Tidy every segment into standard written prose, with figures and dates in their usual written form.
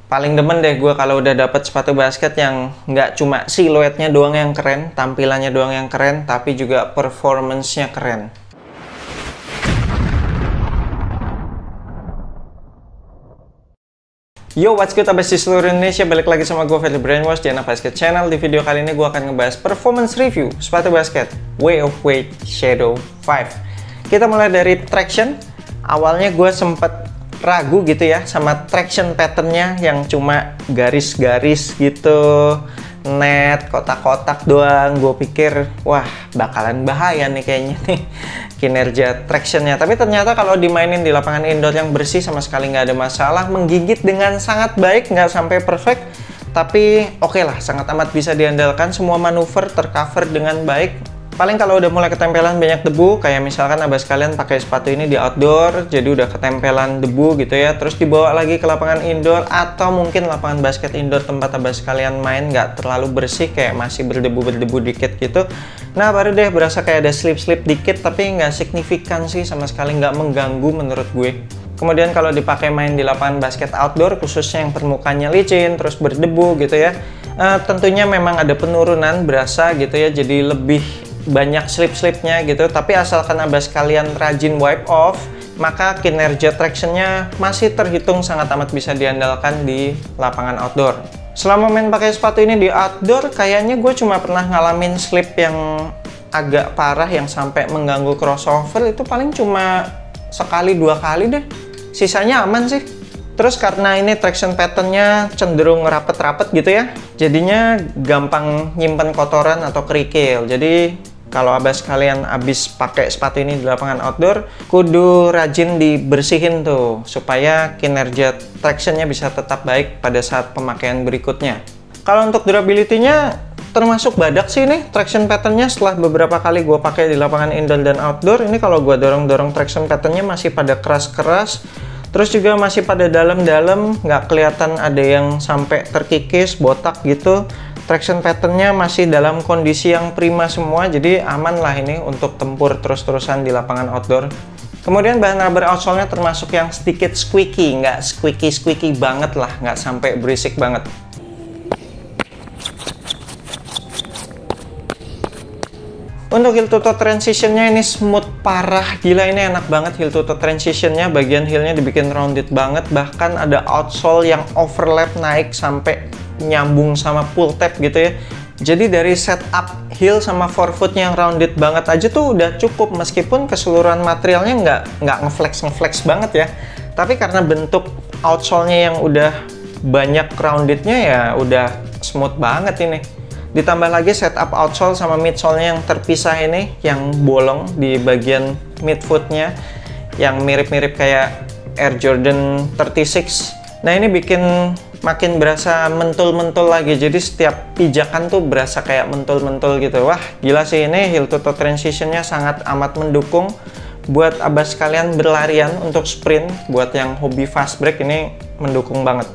Paling demen deh gue kalau udah dapet sepatu basket yang nggak cuma siluetnya doang yang keren, tampilannya doang yang keren, tapi juga performance-nya keren. Yo, what's good abas di seluruh Indonesia, balik lagi sama gue Freddy Brainwash di Anak Basket Channel. Di video kali ini gue akan ngebahas performance review sepatu basket Way of Wade Shadow 5. Kita mulai dari traction. Awalnya gue sempet ragu gitu ya sama traction patternnya yang cuma garis-garis gitu, net, kotak-kotak doang. Gue pikir, wah bakalan bahaya nih kayaknya nih kinerja tractionnya. Tapi ternyata kalau dimainin di lapangan indoor yang bersih sama sekali nggak ada masalah. Menggigit dengan sangat baik, nggak sampai perfect, tapi oke lah, sangat amat bisa diandalkan. Semua manuver tercover dengan baik. Paling kalau udah mulai ketempelan banyak debu, kayak misalkan abas kalian pakai sepatu ini di outdoor, jadi udah ketempelan debu gitu ya, terus dibawa lagi ke lapangan indoor, atau mungkin lapangan basket indoor tempat abas kalian main nggak terlalu bersih, kayak masih berdebu-berdebu dikit gitu. Nah baru deh berasa kayak ada slip-slip dikit, tapi nggak signifikan sih, sama sekali nggak mengganggu menurut gue. Kemudian kalau dipakai main di lapangan basket outdoor, khususnya yang permukaannya licin, terus berdebu gitu ya, tentunya memang ada penurunan berasa gitu ya, jadi lebih banyak slip-slipnya gitu. Tapi asalkan abas kalian rajin wipe off, maka kinerja tractionnya masih terhitung sangat amat bisa diandalkan di lapangan outdoor. Selama main pakai sepatu ini di outdoor, kayaknya gue cuma pernah ngalamin slip yang agak parah yang sampai mengganggu crossover, itu paling cuma sekali dua kali deh, sisanya aman sih. Terus karena ini traction patternnya cenderung rapet-rapet gitu ya, jadinya gampang nyimpen kotoran atau kerikil. Jadi kalau abas kalian abis pakai sepatu ini di lapangan outdoor, kudu rajin dibersihin tuh, supaya kinerja tractionnya bisa tetap baik pada saat pemakaian berikutnya. Kalau untuk durability-nya termasuk badak sih nih traction patternnya. Setelah beberapa kali gue pakai di lapangan indoor dan outdoor, ini kalau gue dorong-dorong traction patternnya masih pada keras-keras. Terus juga masih pada dalam-dalam, nggak kelihatan ada yang sampai terkikis, botak gitu. Traction patternnya masih dalam kondisi yang prima semua, jadi aman lah ini untuk tempur terus-terusan di lapangan outdoor. Kemudian bahan rubber outsole-nya termasuk yang sedikit squeaky, nggak squeaky-squeaky banget lah, nggak sampai berisik banget. Untuk heel to toe transitionnya ini smooth parah, gila ini enak banget heel to toe transitionnya. Bagian heelnya dibikin rounded banget, bahkan ada outsole yang overlap naik sampai nyambung sama pull tab gitu ya. Jadi dari setup heel sama forefootnya yang rounded banget aja tuh udah cukup, meskipun keseluruhan materialnya nggak ngeflex banget ya. Tapi karena bentuk outsole-nya yang udah banyak roundednya ya udah smooth banget ini. Ditambah lagi setup outsole sama midsole-nya yang terpisah ini, yang bolong di bagian midfoot-nya, yang mirip-mirip kayak Air Jordan 36. Nah ini bikin makin berasa mentul-mentul lagi, jadi setiap pijakan tuh berasa kayak mentul-mentul gitu. Wah gila sih ini heel to toe transitionnya sangat amat mendukung buat abas kalian berlarian untuk sprint, buat yang hobi fast break ini mendukung banget.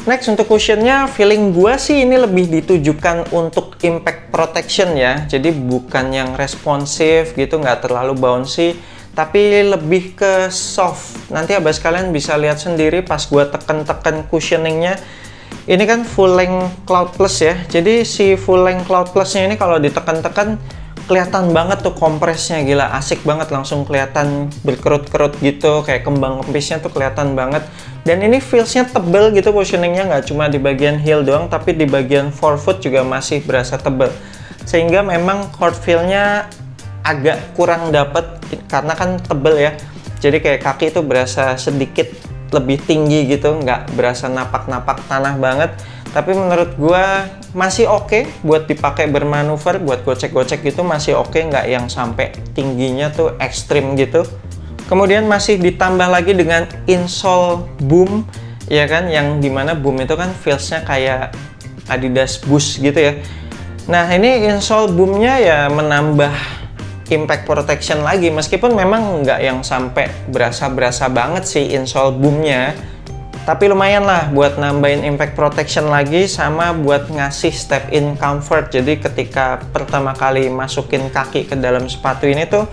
Next untuk cushionnya, feeling gua sih ini lebih ditujukan untuk impact protection ya, jadi bukan yang responsif gitu, nggak terlalu bouncy, tapi lebih ke soft. Nanti abas kalian bisa lihat sendiri pas gua tekan-tekan cushioningnya. Ini kan full length Cloud Plus ya, jadi si full length Cloud Plusnya ini kalau ditekan-tekan kelihatan banget tuh kompresnya, gila asik banget, langsung kelihatan berkerut-kerut gitu, kayak kembang kempisnya tuh kelihatan banget. Dan ini feelsnya tebel gitu, cushioningnya nggak cuma di bagian heel doang, tapi di bagian forefoot juga masih berasa tebel, sehingga memang court feel-nya agak kurang dapet karena kan tebel ya. Jadi kayak kaki itu berasa sedikit lebih tinggi gitu, nggak berasa napak-napak tanah banget. Tapi menurut gua masih oke buat dipakai bermanuver, buat gocek-gocek gitu masih oke, nggak yang sampai tingginya tuh ekstrim gitu. Kemudian masih ditambah lagi dengan insole boom, ya kan, yang dimana boom itu kan feelsnya kayak Adidas Boost gitu ya. Nah ini insole boomnya ya menambah impact protection lagi, meskipun memang nggak yang sampai berasa-berasa banget sih insole boomnya, tapi lumayan lah buat nambahin impact protection lagi, sama buat ngasih step in comfort. Jadi ketika pertama kali masukin kaki ke dalam sepatu ini tuh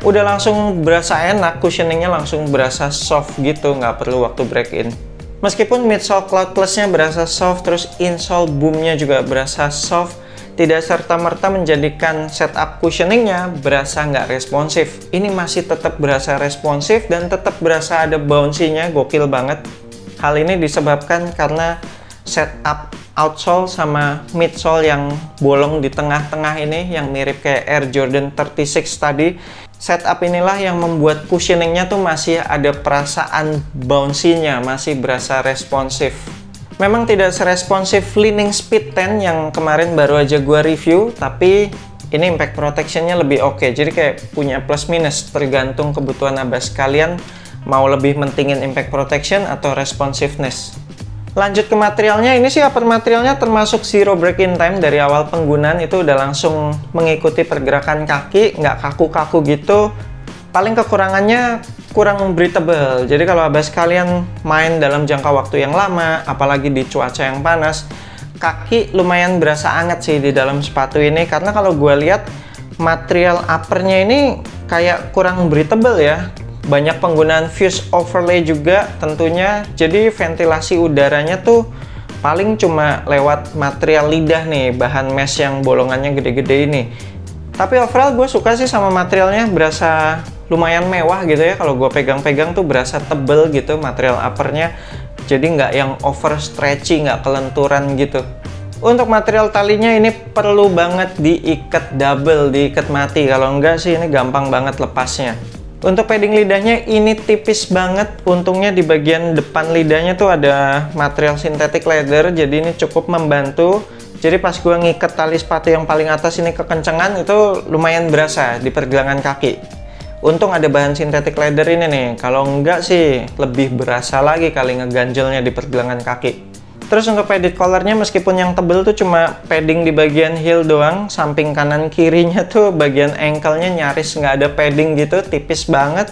udah langsung berasa enak, cushioningnya langsung berasa soft gitu, nggak perlu waktu break in. Meskipun midsole cloudless-nya berasa soft, terus insole boom-nya juga berasa soft, tidak serta-merta menjadikan setup cushioning-nya berasa nggak responsif. Ini masih tetap berasa responsif dan tetap berasa ada bouncy-nya, gokil banget. Hal ini disebabkan karena setup outsole sama midsole yang bolong di tengah-tengah ini, yang mirip kayak Air Jordan 36 tadi. Setup inilah yang membuat cushioningnya tuh masih ada perasaan bouncy-nya, masih berasa responsif. Memang tidak seresponsif Li-Ning Speed 10 yang kemarin baru aja gua review, tapi ini impact protection-nya lebih oke. Jadi kayak punya plus minus, tergantung kebutuhan abas kalian mau lebih mentingin impact protection atau responsiveness. Lanjut ke materialnya, ini sih upper materialnya termasuk zero break-in time. Dari awal penggunaan itu udah langsung mengikuti pergerakan kaki, nggak kaku-kaku gitu. Paling kekurangannya kurang breathable. Jadi kalau abas kalian main dalam jangka waktu yang lama, apalagi di cuaca yang panas, kaki lumayan berasa anget sih di dalam sepatu ini. Karena kalau gue lihat material uppernya ini kayak kurang breathable ya. Banyak penggunaan fuse overlay juga tentunya, jadi ventilasi udaranya tuh paling cuma lewat material lidah nih, bahan mesh yang bolongannya gede-gede ini. Tapi overall gue suka sih sama materialnya, berasa lumayan mewah gitu ya. Kalau gue pegang-pegang tuh berasa tebel gitu material uppernya, jadi nggak yang over stretchy, nggak kelenturan gitu. Untuk material talinya ini perlu banget diikat double, diikat mati, kalau enggak sih ini gampang banget lepasnya. Untuk padding lidahnya ini tipis banget, untungnya di bagian depan lidahnya tuh ada material synthetic leather, jadi ini cukup membantu. Jadi pas gue ngikat tali sepatu yang paling atas ini kekencengan, itu lumayan berasa di pergelangan kaki. Untung ada bahan synthetic leather ini nih, kalau enggak sih lebih berasa lagi kali ngeganjelnya di pergelangan kaki. Terus untuk padded collarnya, meskipun yang tebel tuh cuma padding di bagian heel doang, samping kanan kirinya tuh bagian ankle-nya nyaris nggak ada padding gitu, tipis banget.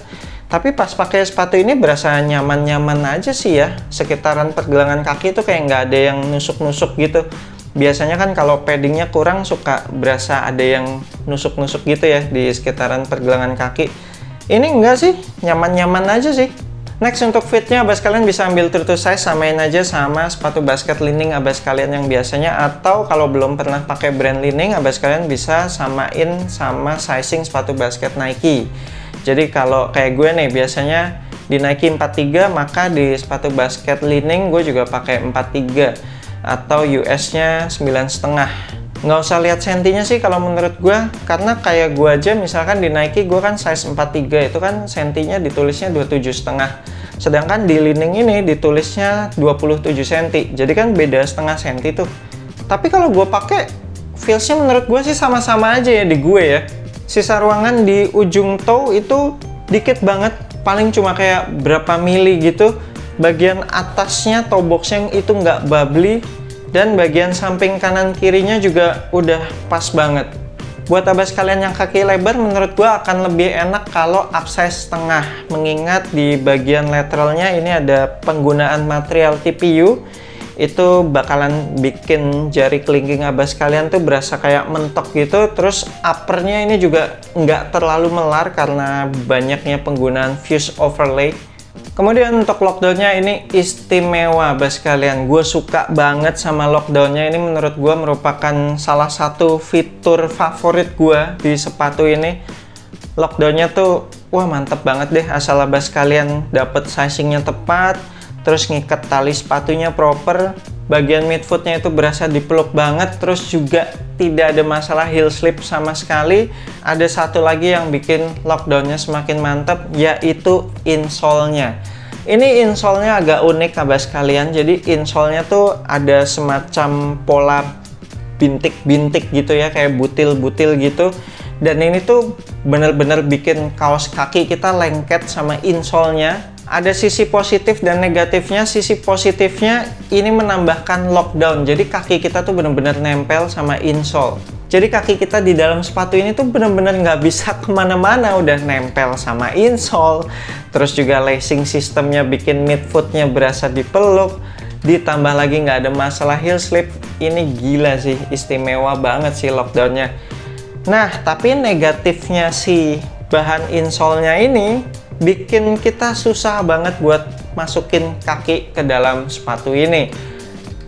Tapi pas pakai sepatu ini berasa nyaman-nyaman aja sih ya. Sekitaran pergelangan kaki tuh kayak nggak ada yang nusuk-nusuk gitu. Biasanya kan kalau paddingnya kurang suka berasa ada yang nusuk-nusuk gitu ya di sekitaran pergelangan kaki. Ini enggak sih, nyaman-nyaman aja sih. Next, untuk fitnya abas kalian bisa ambil true to size, samain aja sama sepatu basket Li-Ning abas kalian yang biasanya, atau kalau belum pernah pakai brand Li-Ning, abas kalian bisa samain sama sizing sepatu basket Nike. Jadi kalau kayak gue nih biasanya di Nike 43, maka di sepatu basket Li-Ning gue juga pakai 43 atau US-nya 9,5. Nggak usah lihat sentinya sih kalau menurut gue, karena kayak gue aja misalkan di Nike gue kan size 43, itu kan sentinya ditulisnya 27,5, sedangkan di Li-Ning ini ditulisnya 27 cm, jadi kan beda setengah senti tuh. Tapi kalau gue pakai feelsnya menurut gue sih sama-sama aja ya di gue ya. Sisa ruangan di ujung toe itu dikit banget, paling cuma kayak berapa mili gitu. Bagian atasnya toe box yang itu nggak bubbly, dan bagian samping kanan kirinya juga udah pas banget. Buat abas kalian yang kaki lebar, menurut gua akan lebih enak kalau upsize setengah, mengingat di bagian lateralnya ini ada penggunaan material TPU. Itu bakalan bikin jari kelingking abas kalian tuh berasa kayak mentok gitu. Terus uppernya ini juga nggak terlalu melar karena banyaknya penggunaan fuse overlay. Kemudian untuk lockdownnya ini istimewa abas kalian. Gue suka banget sama lockdownnya ini, menurut gue merupakan salah satu fitur favorit gue di sepatu ini. Lockdownnya tuh wah mantep banget deh, asal abas kalian dapet sizingnya tepat, terus ngikat tali sepatunya proper, bagian midfootnya itu berasa dipeluk banget, terus juga tidak ada masalah heel slip sama sekali. Ada satu lagi yang bikin lockdownnya semakin mantap, yaitu insole-nya. Ini insole-nya agak unik abas kalian, jadi insole-nya tuh ada semacam pola bintik-bintik gitu ya, kayak butil-butil gitu. Dan ini tuh bener-bener bikin kaos kaki kita lengket sama insole-nya. Ada sisi positif dan negatifnya. Sisi positifnya ini menambahkan lockdown, jadi kaki kita tuh bener-bener nempel sama insole. Jadi kaki kita di dalam sepatu ini tuh bener-bener nggak bisa kemana-mana, udah nempel sama insole. Terus juga lacing sistemnya bikin midfootnya berasa dipeluk. Ditambah lagi nggak ada masalah heel slip. Ini gila sih, istimewa banget sih lockdownnya. Nah, tapi negatifnya si bahan insole-nya ini bikin kita susah banget buat masukin kaki ke dalam sepatu ini.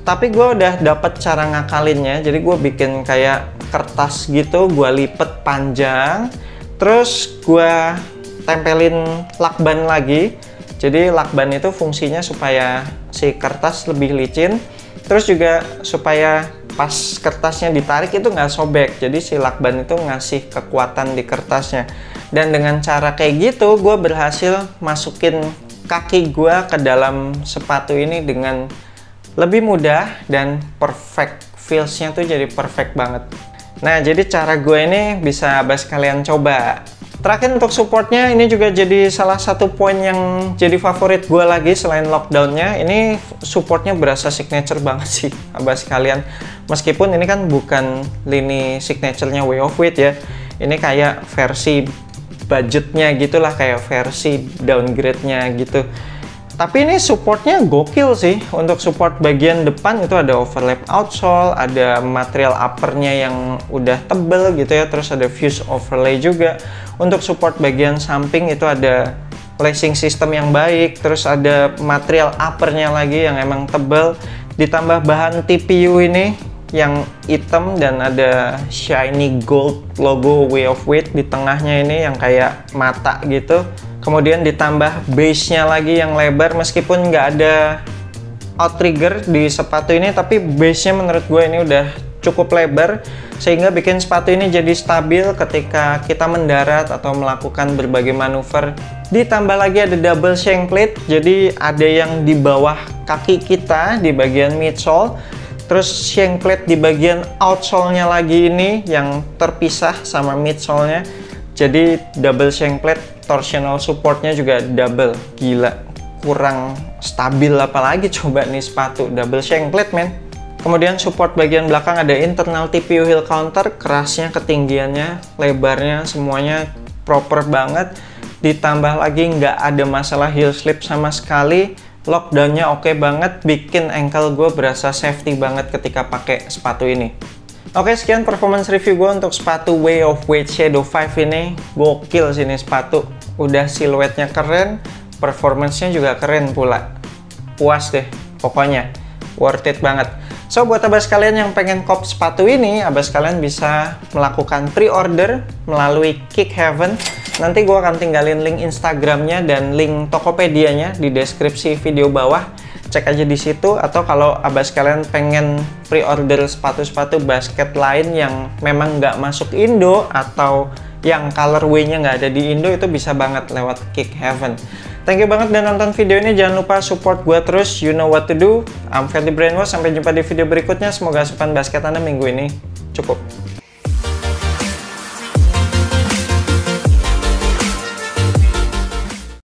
Tapi gue udah dapet cara ngakalinnya, jadi gue bikin kayak kertas gitu, gue lipet panjang, terus gue tempelin lakban lagi. Jadi lakban itu fungsinya supaya si kertas lebih licin, terus juga supaya pas kertasnya ditarik itu nggak sobek. Jadi si lakban itu ngasih kekuatan di kertasnya. Dan dengan cara kayak gitu, gue berhasil masukin kaki gue ke dalam sepatu ini dengan lebih mudah dan perfect. Feelsnya tuh jadi perfect banget. Nah, jadi cara gue ini bisa abas kalian coba. Terakhir untuk supportnya, ini juga jadi salah satu poin yang jadi favorit gue lagi selain lockdownnya. Ini supportnya berasa signature banget sih, abas kalian. Meskipun ini kan bukan lini signaturenya Way of Wit ya. Ini kayak versi budgetnya gitulah, kayak versi downgrade-nya gitu. Tapi ini supportnya gokil sih. Untuk support bagian depan itu ada overlap outsole, ada material uppernya yang udah tebel gitu ya, terus ada fuse overlay juga. Untuk support bagian samping itu ada lacing system yang baik, terus ada material uppernya lagi yang emang tebel, ditambah bahan TPU ini yang hitam dan ada shiny gold logo Way of Wit di tengahnya ini yang kayak mata gitu. Kemudian ditambah base-nya lagi yang lebar, meskipun nggak ada outrigger di sepatu ini, tapi base-nya menurut gue ini udah cukup lebar sehingga bikin sepatu ini jadi stabil ketika kita mendarat atau melakukan berbagai manuver. Ditambah lagi ada double shank plate, jadi ada yang di bawah kaki kita di bagian midsole, terus shank plate di bagian outsole-nya lagi ini yang terpisah sama midsole-nya. Jadi double shank plate, torsional supportnya juga double. Gila, kurang stabil apalagi coba nih sepatu double shank plate men. Kemudian support bagian belakang ada internal TPU heel counter, kerasnya, ketinggiannya, lebarnya, semuanya proper banget. Ditambah lagi nggak ada masalah heel slip sama sekali. Lockdownnya oke banget, bikin ankle gue berasa safety banget ketika pakai sepatu ini. Oke, sekian performance review gue untuk sepatu Way of Wit Shadow 5 ini. Gokil sih ini sepatu. Udah siluetnya keren, performance-nya juga keren pula. Puas deh, pokoknya. Worth it banget. So, buat abas kalian yang pengen kop sepatu ini, abas kalian bisa melakukan pre-order melalui Kick Heaven. Nanti gue akan tinggalin link Instagramnya dan link Tokopedia-nya di deskripsi video bawah. Cek aja di situ, atau kalau abas kalian pengen pre-order sepatu-sepatu basket lain yang memang nggak masuk Indo atau yang colorway-nya nggak ada di Indo, itu bisa banget lewat Kick Heaven. Thank you banget udah nonton video ini. Jangan lupa support gue terus. You know what to do. I'm Ferdy Brainwash. Sampai jumpa di video berikutnya. Semoga asupan basket Anda minggu ini cukup.